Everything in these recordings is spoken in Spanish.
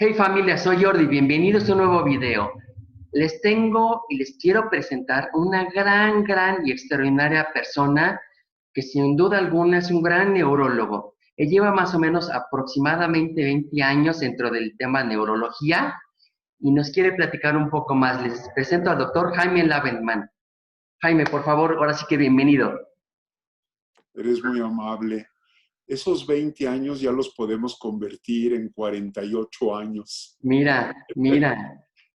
Hey familia, soy Jordi, bienvenidos a un nuevo video. Les tengo y les quiero presentar una gran y extraordinaria persona que sin duda alguna es un gran neurólogo. Él lleva más o menos aproximadamente 20 años dentro del tema neurología y nos quiere platicar un poco más. Les presento al doctor Jaime Lavenman. Jaime, por favor, ahora sí que bienvenido. Eres muy amable. Esos 20 años ya los podemos convertir en 48 años. Mira,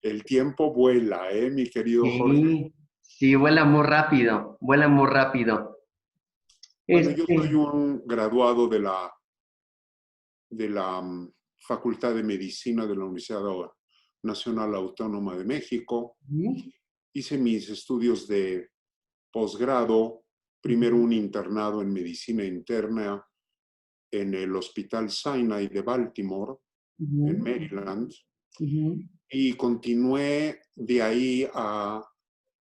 El tiempo vuela, mi querido Jorge. sí, sí, vuela muy rápido, vuela muy rápido. Bueno, yo Este, soy un graduado de la Facultad de Medicina de la Universidad Nacional Autónoma de México. ujú, Hice mis estudios de posgrado, primero un internado en medicina interna en el Hospital Sinai de Baltimore, en ujú, Maryland, ujú, y continué de ahí a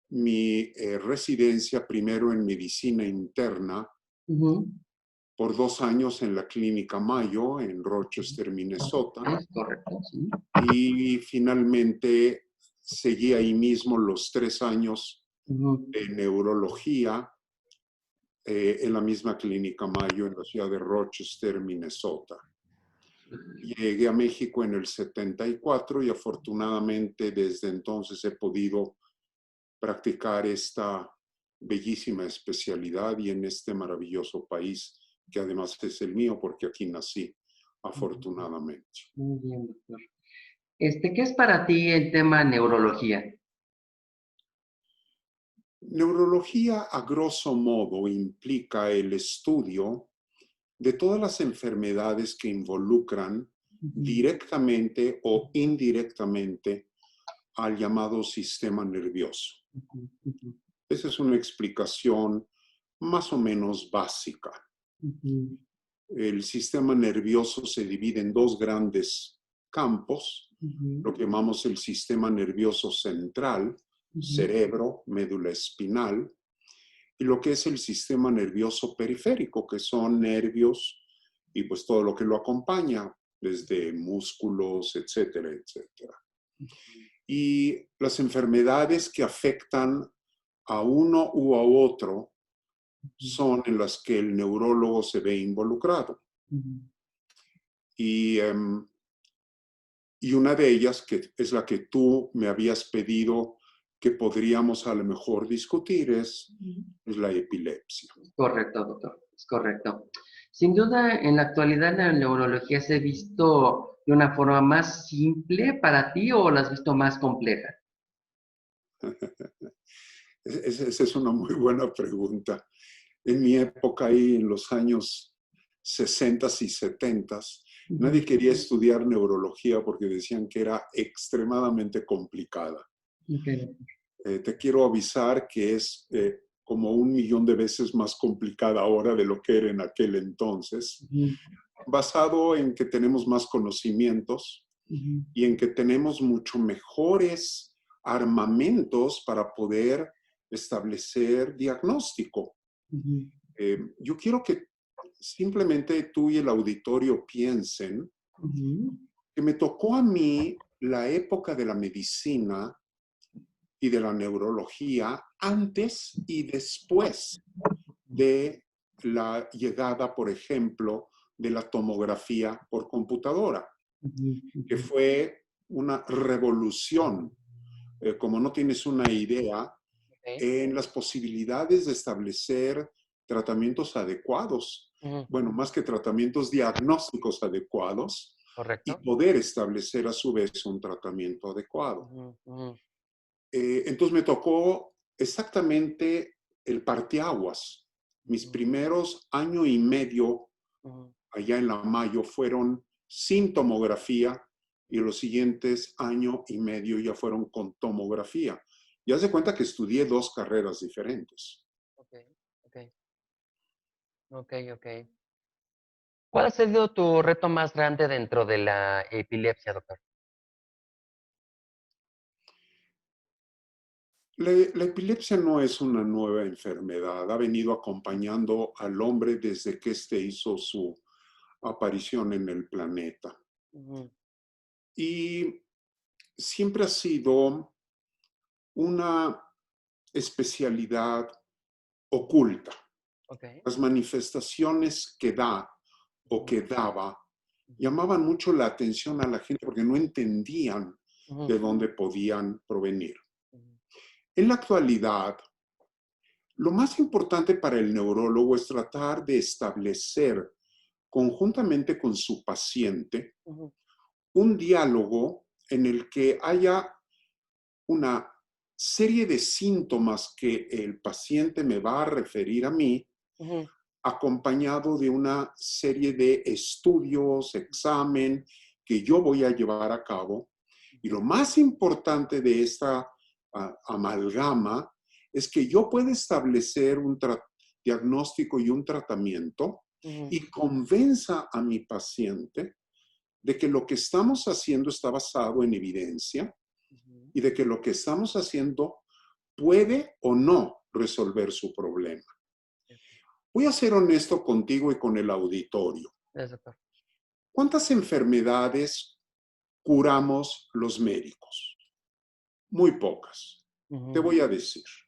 mi residencia primero en medicina interna ujú. por 2 años en la Clínica Mayo en Rochester, Minnesota, Es correcto, sí. y finalmente seguí ahí mismo los 3 años Ujú, de neurología en la misma Clínica Mayo en la ciudad de Rochester, Minnesota. Llegué a México en el 74 y afortunadamente desde entonces he podido practicar esta bellísima especialidad y en este maravilloso país que además es el mío porque aquí nací, afortunadamente. muy bien, doctor. ¿Qué es para ti el tema neurología? Neurología, a grosso modo, implica el estudio de todas las enfermedades que involucran Ujú, directamente o indirectamente al llamado sistema nervioso. ujú, ujú, Esa es una explicación más o menos básica. ujú, El sistema nervioso se divide en dos grandes campos, ujú, lo que llamamos el sistema nervioso central, ujú, cerebro, médula espinal, y lo que es el sistema nervioso periférico, que son nervios y pues todo lo que lo acompaña, desde músculos, etcétera, etcétera. Y las enfermedades que afectan a uno u a otro son en las que el neurólogo se ve involucrado. ujú, Y, y una de ellas, que es la que tú me habías pedido que podríamos a lo mejor discutir, ujú. es la epilepsia. Correcto, doctor, es correcto. Sin duda, en la actualidad la neurología se ha visto de una forma más simple para ti o la has visto más compleja. Esa es una muy buena pregunta. En mi época, ahí en los años 60 y 70, Ujú, nadie quería estudiar neurología porque decían que era extremadamente complicada. ok, Te quiero avisar que es como 1 millón de veces más complicada ahora de lo que era en aquel entonces, ujú, basado en que tenemos más conocimientos ujú, y en que tenemos mucho mejores armamentos para poder establecer diagnóstico. ujú, Yo quiero que simplemente tú y el auditorio piensen ujú, que me tocó a mí la época de la medicina y de la neurología antes y después de la llegada, por ejemplo, de la tomografía por computadora, ujú, que ujú. fue una revolución, como no tienes una idea, Ok, en las posibilidades de establecer tratamientos adecuados, ujú, bueno, más que tratamientos diagnósticos adecuados, y correcto. poder establecer a su vez un tratamiento adecuado. Ujú, ujú, Entonces me tocó exactamente el parteaguas. Mis ujú, primeros año y medio ujú. allá en la Mayo fueron sin tomografía y los siguientes año y medio ya fueron con tomografía. Y haz de cuenta que estudié dos carreras diferentes. Ok, ok, ok, ok. ¿Cuál ha sido tu reto más grande dentro de la epilepsia, doctor? La epilepsia no es una nueva enfermedad, ha venido acompañando al hombre desde que éste hizo su aparición en el planeta. Ujú, Y siempre ha sido una especialidad oculta. Ok. Las manifestaciones que da o Ujú, que daba ujú, llamaban mucho la atención a la gente porque no entendían ujú, de dónde podían provenir. ujú, En la actualidad, lo más importante para el neurólogo es tratar de establecer conjuntamente con su paciente ujú, un diálogo en el que haya una serie de síntomas que el paciente me va a referir a mí, ujú, acompañado de una serie de estudios, examen que yo voy a llevar a cabo. Y lo más importante de esta amalgama es que yo pueda establecer un diagnóstico y un tratamiento ujú, y convenza a mi paciente de que lo que estamos haciendo está basado en evidencia ujú. y de que lo que estamos haciendo puede o no resolver su problema. Voy a ser honesto contigo y con el auditorio. Es doctor. ¿Cuántas enfermedades curamos los médicos? Muy pocas. Te Ujú, voy a decir. ujú,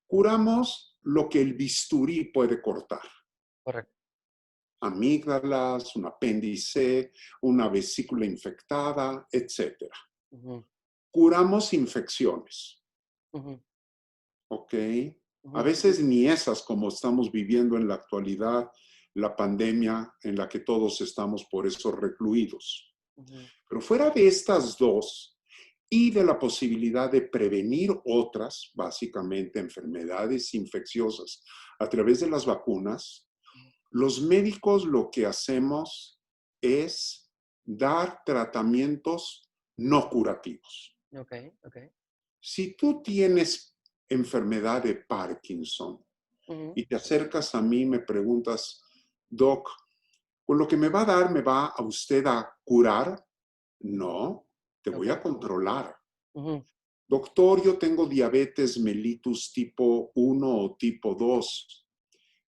Curamos lo que el bisturí puede cortar. correcto. Amígdalas, un apéndice, una vesícula infectada, etc. Ujú, Curamos infecciones, ujú, ¿ok? A ujú, veces ni esas, como estamos viviendo en la actualidad, la pandemia en la que todos estamos por eso recluidos. ujú, Pero fuera de estas dos y de la posibilidad de prevenir otras, básicamente enfermedades infecciosas a través de las vacunas, los médicos lo que hacemos es dar tratamientos no curativos. ok, ok. Si tú tienes enfermedad de Parkinson Ujú, y te acercas a mí y me preguntas, Doc, ¿con lo que me va a dar me va a usted a curar? No, te voy a ok. controlar. Ujú, Doctor, yo tengo diabetes mellitus tipo 1 o tipo 2.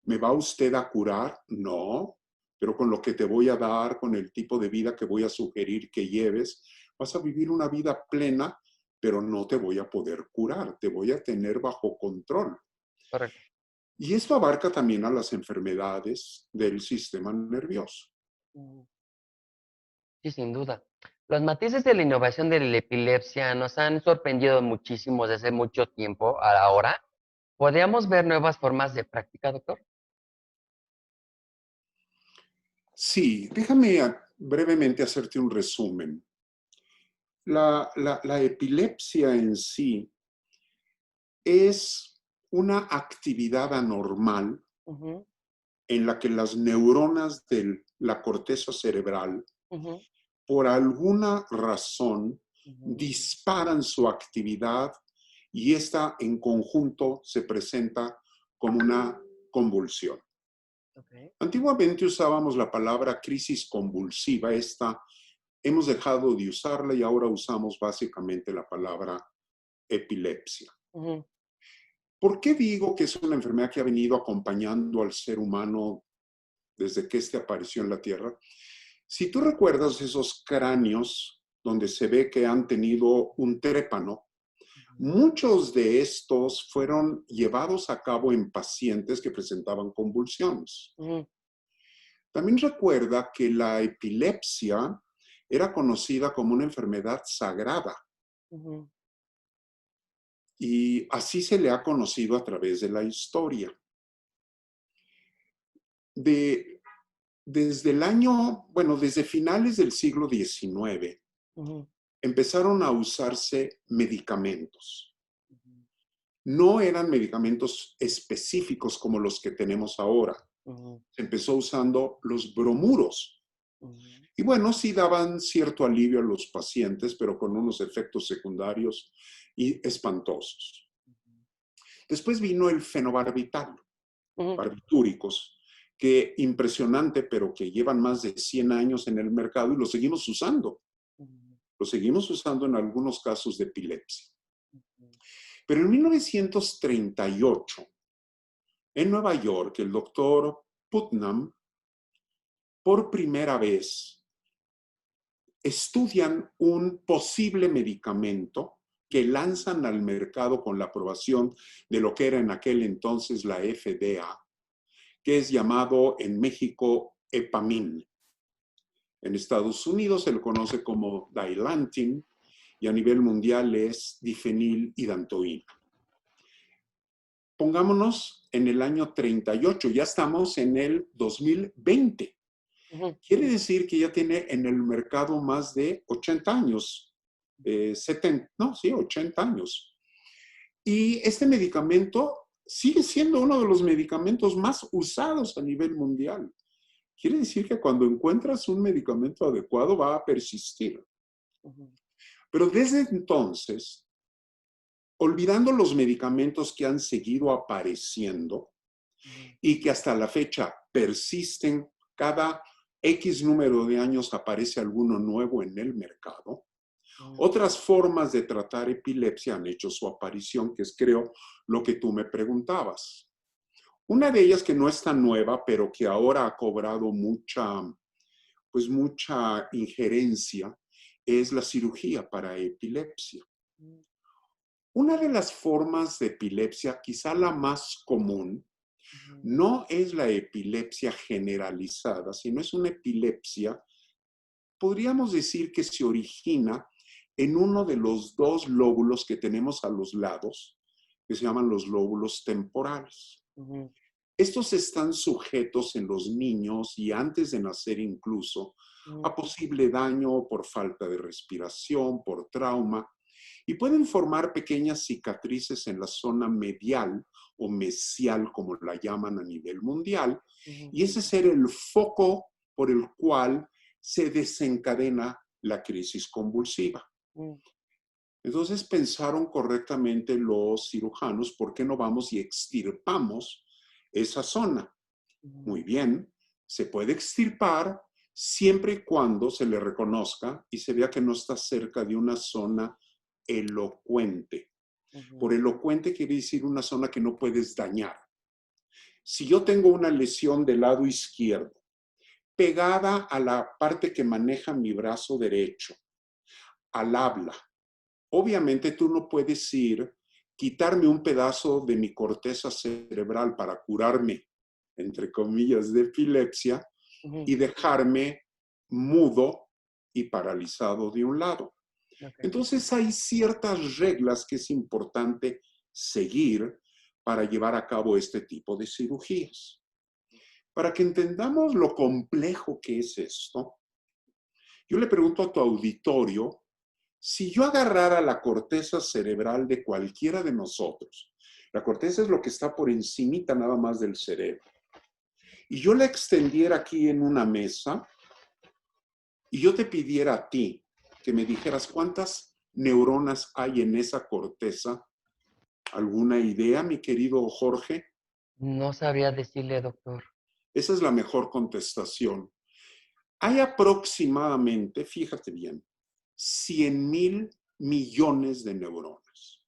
¿Me va usted a curar? No, pero con lo que te voy a dar, con el tipo de vida que voy a sugerir que lleves, vas a vivir una vida plena, pero no te voy a poder curar, te voy a tener bajo control. correcto. Y esto abarca también a las enfermedades del sistema nervioso. Ujú. Sí, sin duda. Los matices de la innovación de la epilepsia nos han sorprendido muchísimo desde hace mucho tiempo a ahora. ¿Podríamos ver nuevas formas de práctica, doctor? Sí, déjame brevemente hacerte un resumen. La epilepsia en sí es una actividad anormal Ujú, en la que las neuronas de la corteza cerebral, ujú, por alguna razón, ujú, disparan su actividad y esta en conjunto se presenta como una convulsión. ok. Antiguamente usábamos la palabra crisis convulsiva, esta hemos dejado de usarla y ahora usamos básicamente la palabra epilepsia. Ujú, ¿Por qué digo que es una enfermedad que ha venido acompañando al ser humano desde que éste apareció en la Tierra? Si tú recuerdas esos cráneos donde se ve que han tenido un trépano, ujú, muchos de estos fueron llevados a cabo en pacientes que presentaban convulsiones. ujú, También recuerda que la epilepsia era conocida como una enfermedad sagrada ujú, y así se le ha conocido a través de la historia. De, desde el año, bueno, desde finales del siglo XIX, ujú, empezaron a usarse medicamentos. ujú, No eran medicamentos específicos como los que tenemos ahora. ujú, Se empezó usando los bromuros. ujú, Y bueno, sí daban cierto alivio a los pacientes, pero con unos efectos secundarios y espantosos. Después vino el fenobarbital, ujú, barbitúricos, que impresionante, pero que llevan más de 100 años en el mercado y lo seguimos usando. ujú, Lo seguimos usando en algunos casos de epilepsia. ujú, Pero en 1938, en Nueva York, el doctor Putnam, por primera vez, estudian un posible medicamento que lanzan al mercado con la aprobación de lo que era en aquel entonces la FDA, que es llamado en México Epamin. En Estados Unidos se le conoce como Dilantin y a nivel mundial es difenilidantoína. Pongámonos en el año 38, ya estamos en el 2020. Quiere decir que ya tiene en el mercado más de 80 años, 80 años. Y este medicamento sigue siendo uno de los medicamentos más usados a nivel mundial. Quiere decir que cuando encuentras un medicamento adecuado va a persistir. Pero desde entonces, olvidando los medicamentos que han seguido apareciendo y que hasta la fecha persisten, cada X número de años aparece alguno nuevo en el mercado, otras formas de tratar epilepsia han hecho su aparición, que es, creo, lo que tú me preguntabas. Una de ellas que no es tan nueva, pero que ahora ha cobrado mucha injerencia, es la cirugía para epilepsia. Una de las formas de epilepsia, quizá la más común, no es la epilepsia generalizada, sino es una epilepsia, podríamos decir que se origina en uno de los dos lóbulos que tenemos a los lados, que se llaman los lóbulos temporales. Estos están sujetos en los niños y antes de nacer incluso a posible daño por falta de respiración, por trauma, y pueden formar pequeñas cicatrices en la zona medial o mesial, como la llaman a nivel mundial, y ese es el foco por el cual se desencadena la crisis convulsiva. Entonces pensaron correctamente los cirujanos, ¿por qué no vamos y extirpamos esa zona? Muy bien, se puede extirpar siempre y cuando se le reconozca y se vea que no está cerca de una zona elocuente. Por elocuente quiere decir una zona que no puedes dañar. Si yo tengo una lesión del lado izquierdo, pegada a la parte que maneja mi brazo derecho, al habla, obviamente tú no puedes ir, quitarme un pedazo de mi corteza cerebral para curarme, entre comillas, de epilepsia y dejarme mudo y paralizado de un lado. Entonces hay ciertas reglas que es importante seguir para llevar a cabo este tipo de cirugías. Para que entendamos lo complejo que es esto, yo le pregunto a tu auditorio, si yo agarrara la corteza cerebral de cualquiera de nosotros, la corteza es lo que está por encimita nada más del cerebro, y yo la extendiera aquí en una mesa, y yo te pidiera a ti que me dijeras cuántas neuronas hay en esa corteza, ¿alguna idea, mi querido Jorge? No sabría decirle, doctor. Esa es la mejor contestación. Hay aproximadamente, fíjate bien, 100,000 millones de neuronas.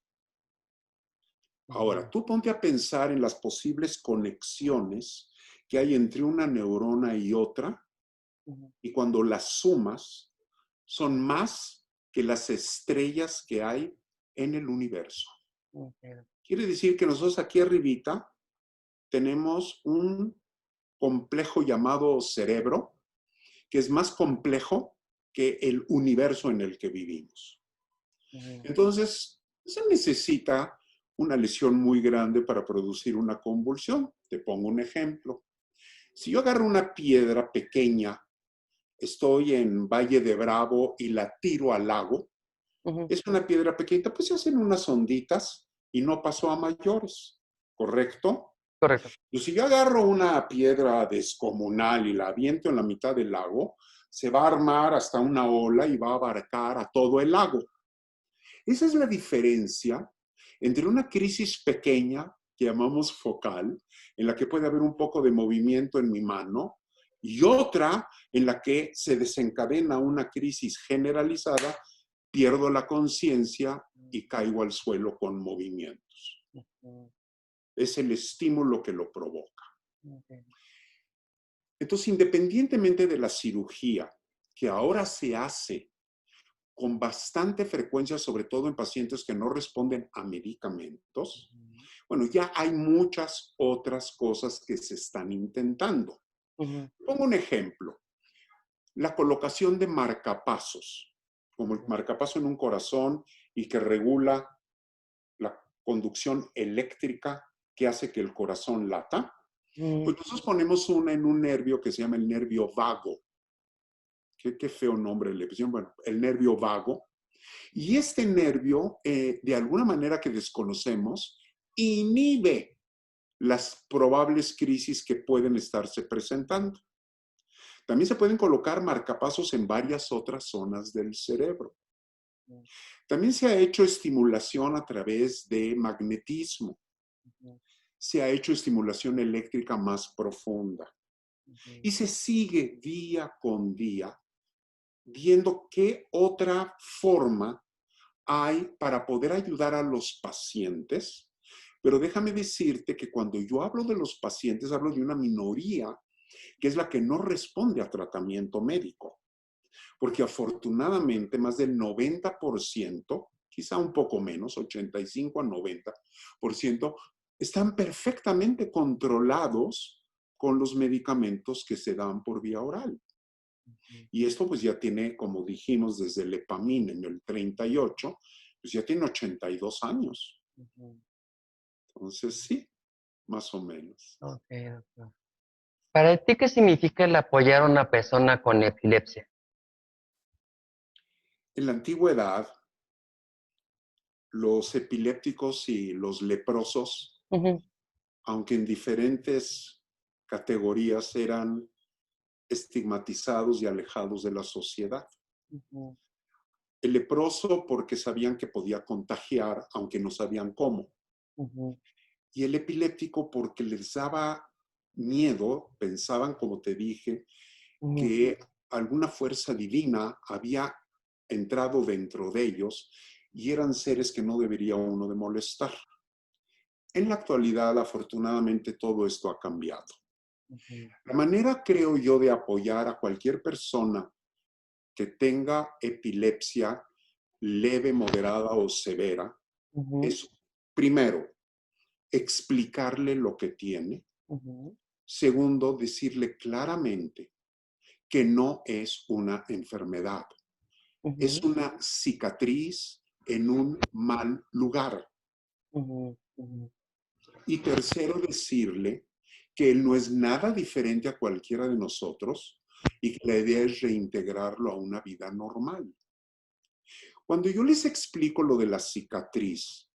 Ahora, tú ponte a pensar en las posibles conexiones que hay entre una neurona y otra, y cuando las sumas, son más que las estrellas que hay en el universo. Quiere decir que nosotros aquí arribita tenemos un complejo llamado cerebro, que es más complejo que el universo en el que vivimos. Entonces, se necesita una lesión muy grande para producir una convulsión. Te pongo un ejemplo. Si yo agarro una piedra pequeña, estoy en Valle de Bravo y la tiro al lago, es una piedra pequeñita, pues se hacen unas onditas y no pasó a mayores, ¿correcto? Correcto. Y si yo agarro una piedra descomunal y la aviento en la mitad del lago, se va a armar hasta una ola y va a abarcar a todo el lago. Esa es la diferencia entre una crisis pequeña, que llamamos focal, en la que puede haber un poco de movimiento en mi mano, y otra en la que se desencadena una crisis generalizada, pierdo la conciencia y caigo al suelo con movimientos. Es el estímulo que lo provoca. Entonces, independientemente de la cirugía que ahora se hace con bastante frecuencia, sobre todo en pacientes que no responden a medicamentos, bueno, ya hay muchas otras cosas que se están intentando. Pongo un ejemplo. La colocación de marcapasos, como el marcapaso en un corazón y que regula la conducción eléctrica que hace que el corazón lata. Pues nosotros ponemos una en un nervio que se llama el nervio vago. Qué feo nombre le pusieron. Bueno, el nervio vago. Y este nervio, de alguna manera que desconocemos, inhibe las probables crisis que pueden estarse presentando. También se pueden colocar marcapasos en varias otras zonas del cerebro. También se ha hecho estimulación a través de magnetismo. Se ha hecho estimulación eléctrica más profunda. Y se sigue día con día viendo qué otra forma hay para poder ayudar a los pacientes. Pero déjame decirte que cuando yo hablo de los pacientes, hablo de una minoría que es la que no responde a tratamiento médico. Porque afortunadamente más del 90%, quizá un poco menos, 85 a 90%, están perfectamente controlados con los medicamentos que se dan por vía oral. Y esto pues ya tiene, como dijimos, desde el Epamine en el 38, pues ya tiene 82 años. Entonces sí, más o menos. Ok, doctor. ¿Para ti qué significa el apoyar a una persona con epilepsia? En la antigüedad, los epilépticos y los leprosos, aunque en diferentes categorías, eran estigmatizados y alejados de la sociedad. El leproso porque sabían que podía contagiar, aunque no sabían cómo. Y el epiléptico porque les daba miedo, pensaban, como te dije, que alguna fuerza divina había entrado dentro de ellos y eran seres que no debería uno de molestar. En la actualidad, afortunadamente, todo esto ha cambiado. La manera, creo yo, de apoyar a cualquier persona que tenga epilepsia leve, moderada o severa es, primero, explicarle lo que tiene. Segundo, decirle claramente que no es una enfermedad. Es una cicatriz en un mal lugar. Y tercero, decirle que él no es nada diferente a cualquiera de nosotros y que la idea es reintegrarlo a una vida normal. Cuando yo les explico lo de la cicatriz,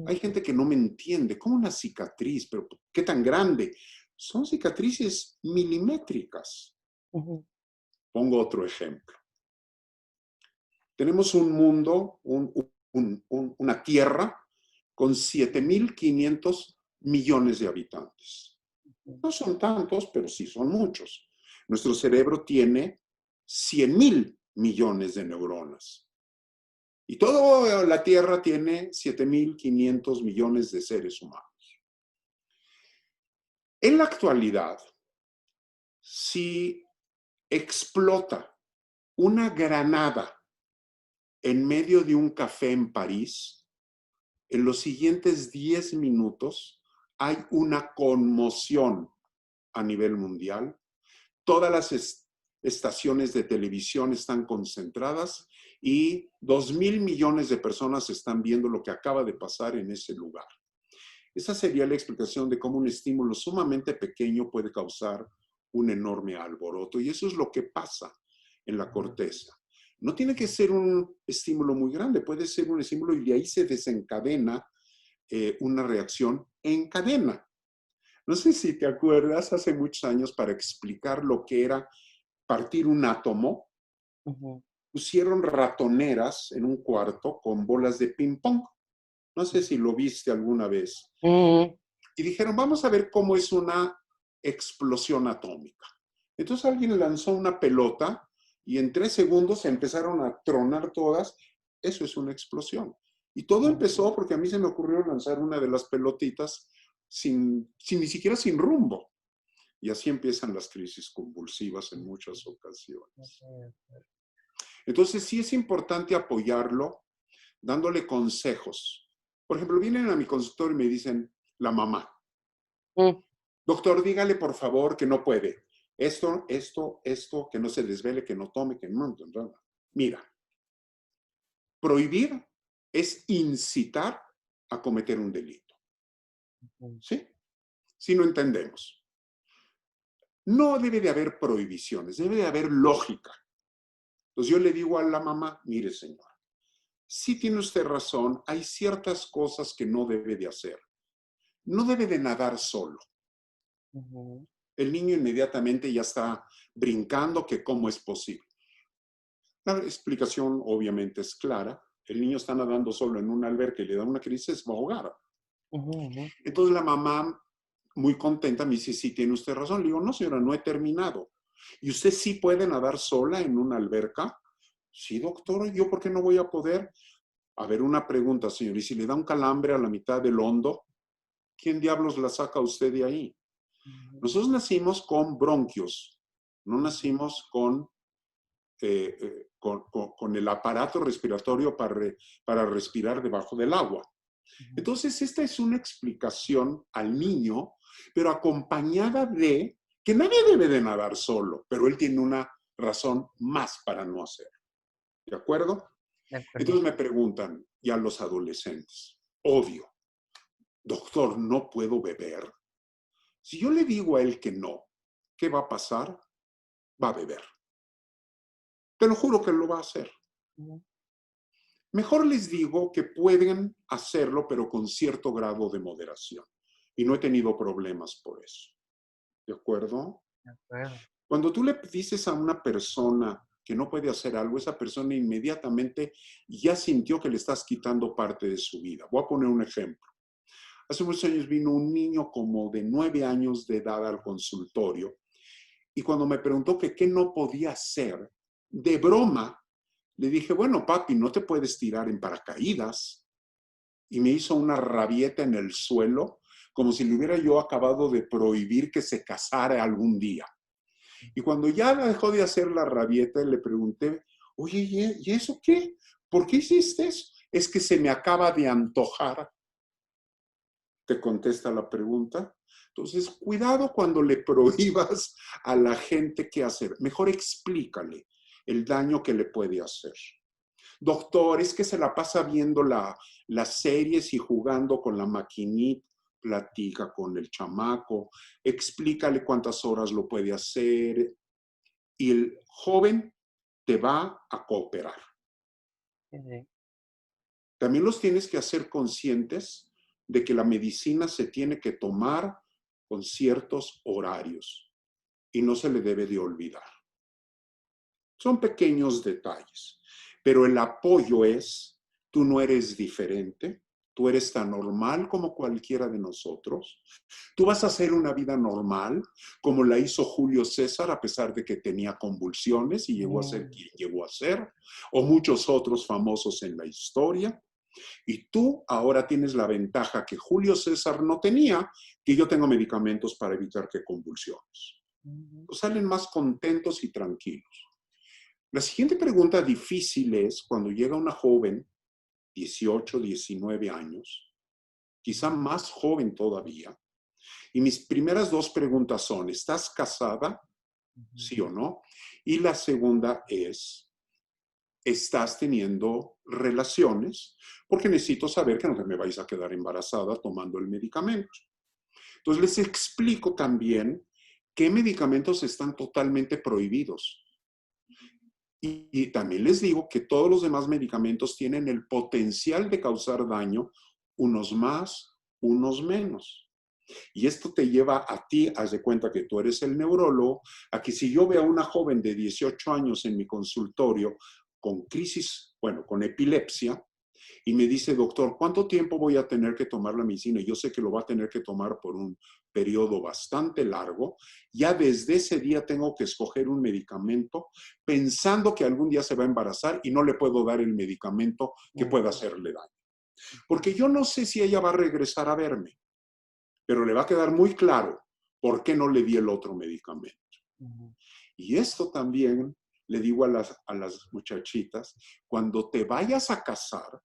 hay gente que no me entiende. ¿Cómo una cicatriz? ¿Pero qué tan grande? Son cicatrices milimétricas. Pongo otro ejemplo. Tenemos un mundo, una tierra con 7.500 millones de habitantes. No son tantos, pero sí son muchos. Nuestro cerebro tiene 100.000 millones de neuronas. Y toda la Tierra tiene 7.500 millones de seres humanos. En la actualidad, si explota una granada en medio de un café en París, en los siguientes 10 minutos hay una conmoción a nivel mundial. Todas las estaciones de televisión están concentradas y 2.000 millones de personas están viendo lo que acaba de pasar en ese lugar. Esa sería la explicación de cómo un estímulo sumamente pequeño puede causar un enorme alboroto. Y eso es lo que pasa en la corteza. No tiene que ser un estímulo muy grande, puede ser un estímulo y de ahí se desencadena una reacción en cadena. No sé si te acuerdas, hace muchos años, para explicar lo que era partir un átomo, pusieron ratoneras en un cuarto con bolas de ping-pong. No sé si lo viste alguna vez. Y dijeron, vamos a ver cómo es una explosión atómica. Entonces alguien lanzó una pelota y en 3 segundos se empezaron a tronar todas. Eso es una explosión. Y todo empezó porque a mí se me ocurrió lanzar una de las pelotitas ni siquiera sin rumbo. Y así empiezan las crisis convulsivas en muchas ocasiones. Entonces sí es importante apoyarlo dándole consejos. Por ejemplo, vienen a mi consultorio y me dicen, la mamá, doctor, dígale por favor que no puede. Esto, que no se desvele, que no tome, que no. Mira, prohibir es incitar a cometer un delito. ¿Sí? Si no entendemos. No debe de haber prohibiciones, debe de haber lógica. Entonces yo le digo a la mamá, mire señora, sí tiene usted razón, hay ciertas cosas que no debe de hacer. No debe de nadar solo. El niño inmediatamente ya está brincando que cómo es posible. La explicación obviamente es clara. El niño está nadando solo en una alberca y le da una crisis, va a ahogar. Entonces la mamá, muy contenta, me dice, sí, tiene usted razón. Le digo, no señora, no he terminado. ¿Y usted sí puede nadar sola en una alberca? Sí, doctor, ¿yo por qué no voy a poder? A ver, una pregunta, señor, ¿y si le da un calambre a la mitad del hondo? ¿Quién diablos la saca usted de ahí? Nosotros nacimos con bronquios, no nacimos con el aparato respiratorio para respirar debajo del agua. Entonces, esta es una explicación al niño, pero acompañada de que nadie debe de nadar solo, pero él tiene una razón más para no hacerlo. ¿De acuerdo? De acuerdo. Entonces me preguntan, ya los adolescentes, obvio, doctor, no puedo beber. Si yo le digo a él que no, ¿qué va a pasar? Va a beber. Te lo juro que lo va a hacer. Mejor les digo que pueden hacerlo, pero con cierto grado de moderación. Y no he tenido problemas por eso. ¿De acuerdo? De acuerdo. Cuando tú le dices a una persona que no puede hacer algo, esa persona inmediatamente ya sintió que le estás quitando parte de su vida. Voy a poner un ejemplo. Hace muchos años vino un niño como de 9 años de edad al consultorio y cuando me preguntó que qué no podía hacer, de broma, le dije, bueno, papi, no te puedes tirar en paracaídas. Y me hizo una rabieta en el suelo, como si le hubiera yo acabado de prohibir que se casara algún día. Y cuando ya dejó de hacer la rabieta, le pregunté, oye, ¿y eso qué? ¿Por qué hiciste eso? Es que se me acaba de antojar. ¿Te contesta la pregunta? Entonces, cuidado cuando le prohíbas a la gente qué hacer. Mejor explícale el daño que le puede hacer. Doctor, es que se la pasa viendo las series y jugando con la maquinita. Platica con el chamaco, explícale cuántas horas lo puede hacer y el joven te va a cooperar. También los tienes que hacer conscientes de que la medicina se tiene que tomar con ciertos horarios y no se le debe de olvidar. Son pequeños detalles, pero el apoyo es, tú no eres diferente, tú eres tan normal como cualquiera de nosotros, tú vas a hacer una vida normal como la hizo Julio César a pesar de que tenía convulsiones y llegó a ser quien llegó a ser, o muchos otros famosos en la historia. Y tú ahora tienes la ventaja que Julio César no tenía, que yo tengo medicamentos para evitar que convulsiones. Salen más contentos y tranquilos. La siguiente pregunta difícil es cuando llega una joven, 18, 19 años, quizá más joven todavía, y mis primeras 2 preguntas son, ¿estás casada? ¿Sí o no? Y la segunda es, ¿estás teniendo relaciones? Porque necesito saber que no te me vais a quedar embarazada tomando el medicamento. Entonces les explico también qué medicamentos están totalmente prohibidos. Y también les digo que todos los demás medicamentos tienen el potencial de causar daño, unos más, unos menos. Y esto te lleva a ti, haz de cuenta que tú eres el neurólogo, a que si yo veo a una joven de 18 años en mi consultorio con crisis, bueno, con epilepsia, y me dice, doctor, ¿cuánto tiempo voy a tener que tomar la medicina? Y yo sé que lo va a tener que tomar por un periodo bastante largo. Ya desde ese día tengo que escoger un medicamento pensando que algún día se va a embarazar y no le puedo dar el medicamento que pueda hacerle daño. Porque yo no sé si ella va a regresar a verme, pero le va a quedar muy claro ¿Por qué no le di el otro medicamento? Ujú. Y esto también le digo a las muchachitas, cuando te vayas a casar,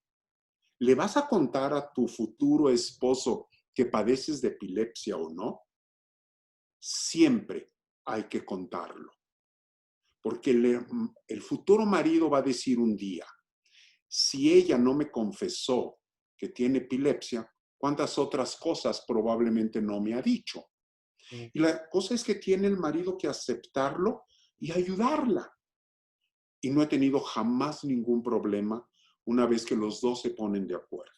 ¿le vas a contar a tu futuro esposo que padeces de epilepsia o no? Siempre hay que contarlo, porque el futuro marido va a decir un día, si ella no me confesó que tiene epilepsia, ¿cuántas otras cosas probablemente no me ha dicho? Mm. Y la cosa es que tiene el marido que aceptarlo y ayudarla. Y no he tenido jamás ningún problema una vez que los dos se ponen de acuerdo.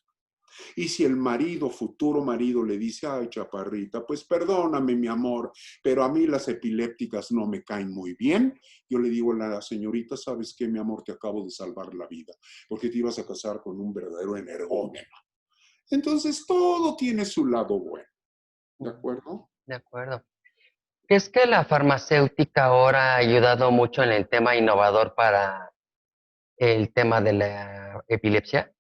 Y si el marido, futuro marido, le dice, ay, chaparrita, pues perdóname, mi amor, pero a mí las epilépticas no me caen muy bien, yo le digo a la señorita, ¿sabes qué, mi amor? Te acabo de salvar la vida, porque te ibas a casar con un verdadero energúmeno. Entonces, todo tiene su lado bueno, ¿de Mm. acuerdo? De acuerdo. ¿Es que la farmacéutica ahora ha ayudado mucho en el tema innovador para el tema de la epilepsia?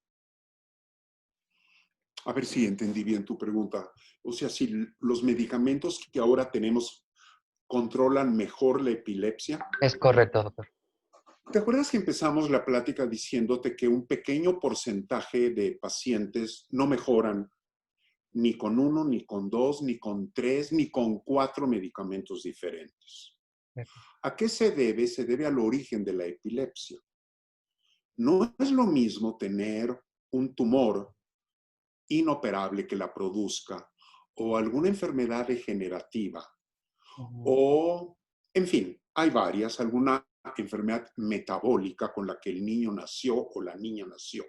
A ver si entendí bien tu pregunta. O sea, si los medicamentos que ahora tenemos controlan mejor la epilepsia. Es correcto, doctor. ¿Te acuerdas que empezamos la plática diciéndote que un pequeño porcentaje de pacientes no mejoran ni con uno, ni con dos, ni con tres, ni con cuatro medicamentos diferentes? ¿A qué se debe? Se debe al origen de la epilepsia. No es lo mismo tener un tumor inoperable que la produzca o alguna enfermedad degenerativa Ujú. o, en fin, hay varias, alguna enfermedad metabólica con la que el niño nació o la niña nació.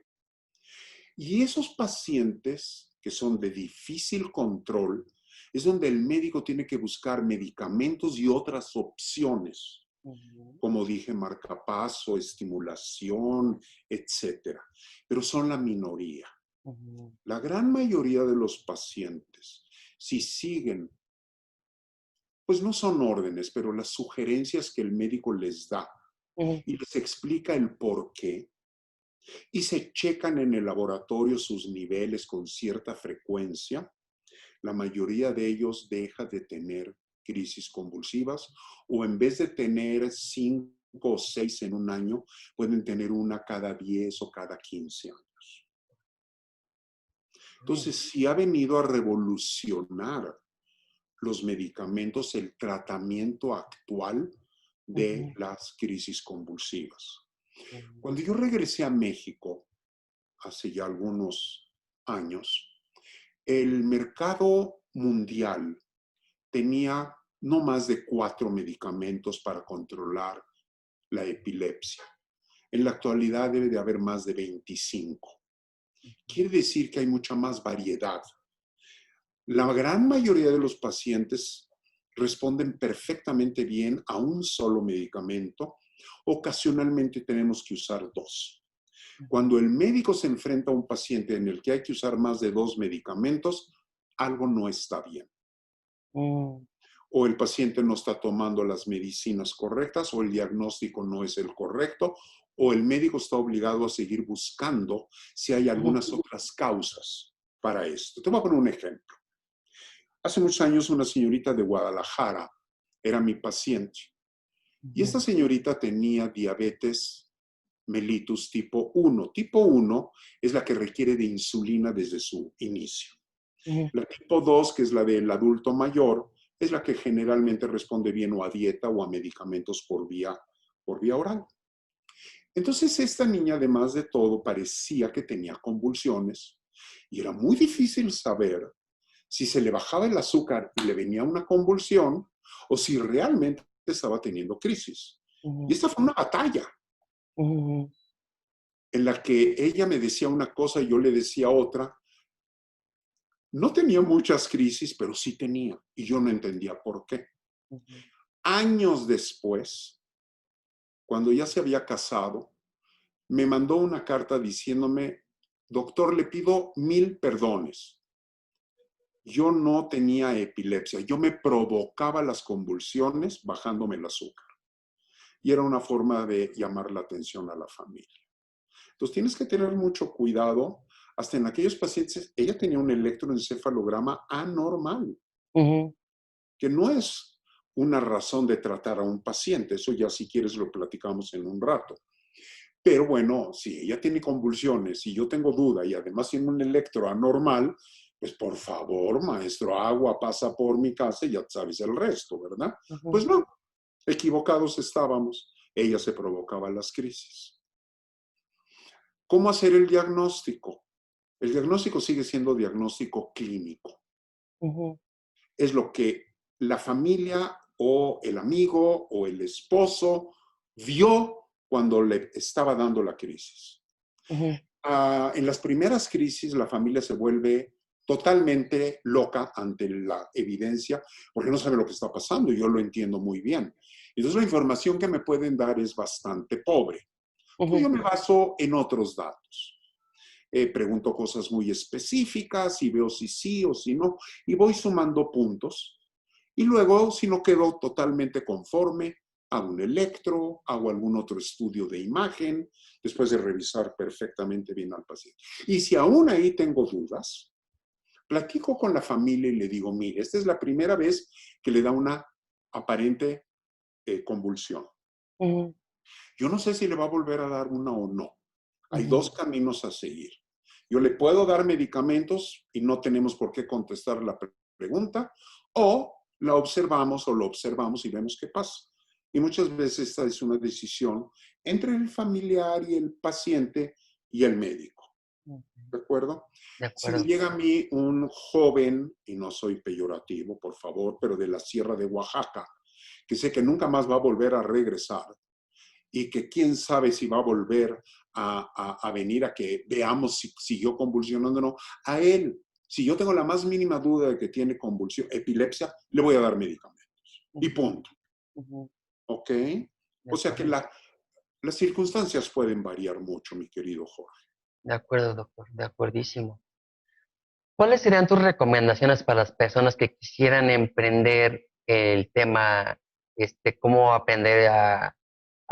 Y esos pacientes que son de difícil control, es donde el médico tiene que buscar medicamentos y otras opciones, Ujú. como dije, marcapaso, estimulación, etcétera. Pero son la minoría. Ujú. La gran mayoría de los pacientes, si siguen, pues no son órdenes, pero las sugerencias que el médico les da Ujú. y les explica el por qué, y se checan en el laboratorio sus niveles con cierta frecuencia, la mayoría de ellos deja de tener crisis convulsivas o en vez de tener 5 o 6 en un año, pueden tener una cada 10 o cada 15 años. Entonces, sí ha venido a revolucionar los medicamentos, el tratamiento actual de Ujú. las crisis convulsivas. Ujú. Cuando yo regresé a México, hace ya algunos años, el mercado mundial tenía no más de 4 medicamentos para controlar la epilepsia. En la actualidad debe de haber más de 25. Quiere decir que hay mucha más variedad. La gran mayoría de los pacientes responden perfectamente bien a un solo medicamento. Ocasionalmente tenemos que usar dos. Cuando el médico se enfrenta a un paciente en el que hay que usar más de 2 medicamentos, algo no está bien. Mm. O el paciente no está tomando las medicinas correctas, o el diagnóstico no es el correcto, o el médico está obligado a seguir buscando si hay Ujú. algunas otras causas para esto. Te voy a poner un ejemplo. Hace muchos años una señorita de Guadalajara era mi paciente y esta Ujú. señorita tenía diabetes mellitus tipo 1. Tipo 1 es la que requiere de insulina desde su inicio. Ujú. La tipo 2, que es la del adulto mayor, es la que generalmente responde bien o a dieta o a medicamentos por vía oral. Entonces esta niña, además de todo, parecía que tenía convulsiones y era muy difícil saber si se le bajaba el azúcar y le venía una convulsión o si realmente estaba teniendo crisis. Y Ujú. esta fue una batalla Ujú. en la que ella me decía una cosa y yo le decía otra. No tenía muchas crisis, pero sí tenía, y yo no entendía por qué. Ujú. Años después, cuando ya se había casado, me mandó una carta diciéndome, doctor, le pido 1000 perdones. Yo no tenía epilepsia, yo me provocaba las convulsiones bajándome el azúcar. Y era una forma de llamar la atención a la familia. Entonces tienes que tener mucho cuidado. Hasta en aquellos pacientes, ella tenía un electroencefalograma anormal. Ujú. que no es una razón de tratar a un paciente. Eso ya si quieres lo platicamos en un rato. Pero bueno, si ella tiene convulsiones, si yo tengo duda y además tiene un electro anormal, pues por favor, maestro, agua pasa por mi casa y ya sabes el resto, ¿verdad? Pues no, equivocados estábamos. Ella se provocaba las crisis. ¿Cómo hacer el diagnóstico? El diagnóstico sigue siendo diagnóstico clínico. Es lo que la familia o el amigo o el esposo vio cuando le estaba dando la crisis. En las primeras crisis, la familia se vuelve totalmente loca ante la evidencia porque no sabe lo que está pasando y yo lo entiendo muy bien. Entonces, la información que me pueden dar es bastante pobre. Pues yo me baso en otros datos. Pregunto cosas muy específicas y veo si sí o si no y voy sumando puntos. Y luego, si no quedo totalmente conforme, hago un electro, hago algún otro estudio de imagen, después de revisar perfectamente bien al paciente. Y si aún ahí tengo dudas, platico con la familia y le digo, mire, esta es la primera vez que le da una aparente convulsión. Yo no sé si le va a volver a dar una o no. Hay dos caminos a seguir. Yo le puedo dar medicamentos y no tenemos por qué contestar la pregunta, o la observamos o lo observamos y vemos qué pasa. Y muchas veces esta es una decisión entre el familiar y el paciente y el médico. ¿De acuerdo? De Si me acuerdo. llega a mí un joven, y no soy peyorativo, por favor, pero de la Sierra de Oaxaca, que sé que nunca más va a volver a regresar, y que quién sabe si va a volver a venir a que veamos si siguió convulsionando o no, a él, si yo tengo la más mínima duda de que tiene convulsión, epilepsia, le voy a dar medicamentos. Y punto. ¿Ok? De O sea que acuerdo. las circunstancias pueden variar mucho, mi querido Jorge. De acuerdo, doctor. De acuerdísimo. ¿Cuáles serían tus recomendaciones para las personas que quisieran emprender el tema, cómo aprender a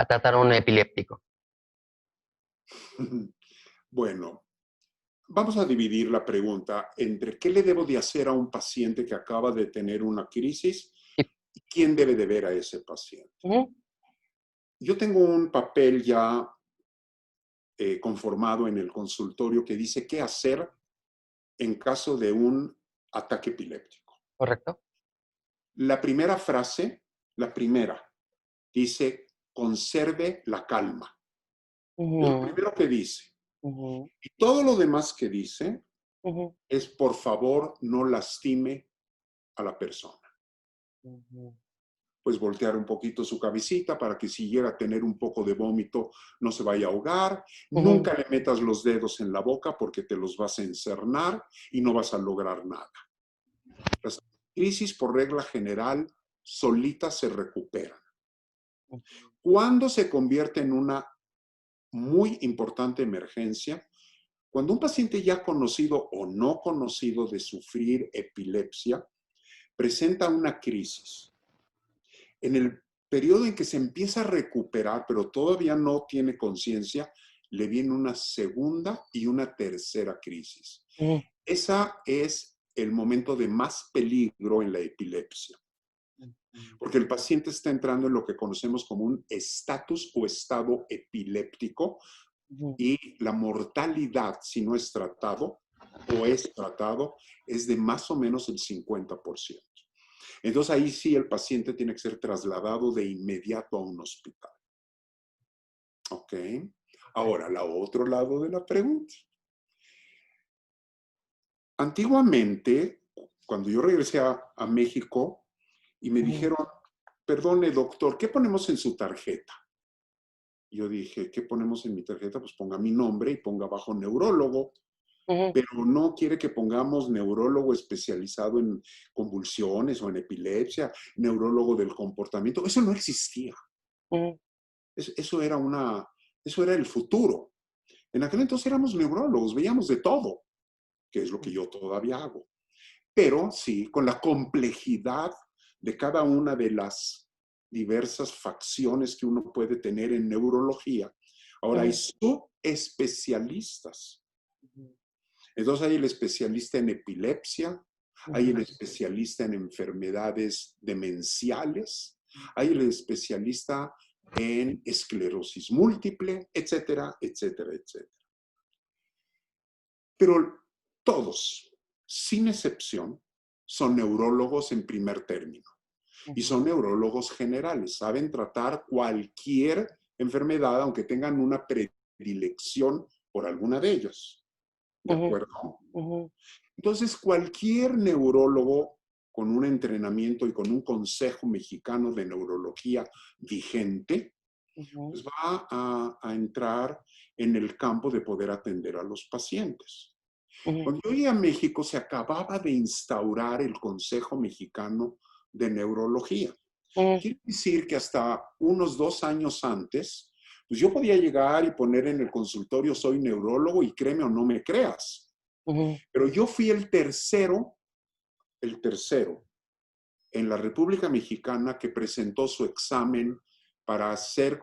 tratar a un epiléptico? Bueno, vamos a dividir la pregunta entre qué le debo de hacer a un paciente que acaba de tener una crisis Sí. y quién debe de ver a ese paciente. Yo tengo un papel ya conformado en el consultorio que dice qué hacer en caso de un ataque epiléptico. ¿Correcto? La primera frase, la primera, dice, conserve la calma. Es lo Ujú, primero que dice. ujú, Y todo lo demás que dice ujú, es, por favor, no lastime a la persona. ujú, Pues voltear un poquito su cabecita para que si llega a tener un poco de vómito no se vaya a ahogar. ujú, Nunca le metas los dedos en la boca porque te los vas a encernar y no vas a lograr nada. Las crisis, por regla general, solitas se recuperan. Cuando se convierte en una muy importante emergencia, cuando un paciente ya conocido o no conocido de sufrir epilepsia presenta una crisis, en el periodo en que se empieza a recuperar, pero todavía no tiene conciencia, le viene una segunda y una tercera crisis. ujú, Esa es el momento de más peligro en la epilepsia, ujú, porque el paciente está entrando en lo que conocemos como un estatus o estado epiléptico ujú. y la mortalidad, si no es tratado o es tratado, es de más o menos el 50%. Entonces ahí sí el paciente tiene que ser trasladado de inmediato a un hospital. ¿Ok? Ahora, el otro lado de la pregunta. Antiguamente, cuando yo regresé a México y me Ujú, dijeron, perdone doctor, ¿qué ponemos en su tarjeta? Yo dije, ¿qué ponemos en mi tarjeta? Pues ponga mi nombre y ponga abajo neurólogo, ujú, pero no quiere que pongamos neurólogo especializado en convulsiones o en epilepsia, neurólogo del comportamiento. Eso no existía. ujú, Eso eso era el futuro. En aquel entonces éramos neurólogos, veíamos de todo, que es lo que yo todavía hago. Pero sí, con la complejidad de cada una de las diversas facciones que uno puede tener en neurología, ahora hay ujú, subespecialistas. Entonces hay el especialista en epilepsia, hay el especialista en enfermedades demenciales, hay el especialista en esclerosis múltiple, etcétera, etcétera, etcétera. Pero todos, sin excepción, son neurólogos en primer término. Y son neurólogos generales, saben tratar cualquier enfermedad, aunque tengan una predilección por alguna de ellas. ¿De acuerdo? Entonces, cualquier neurólogo con un entrenamiento y con un consejo mexicano de neurología vigente, pues va a entrar en el campo de poder atender a los pacientes. Cuando yo llegué a México, se acababa de instaurar el Consejo Mexicano de Neurología. Quiere decir que hasta unos 2 años antes, pues yo podía llegar y poner en el consultorio, soy neurólogo, y créeme o no me creas. Pero yo fui el tercero en la República Mexicana que presentó su examen para ser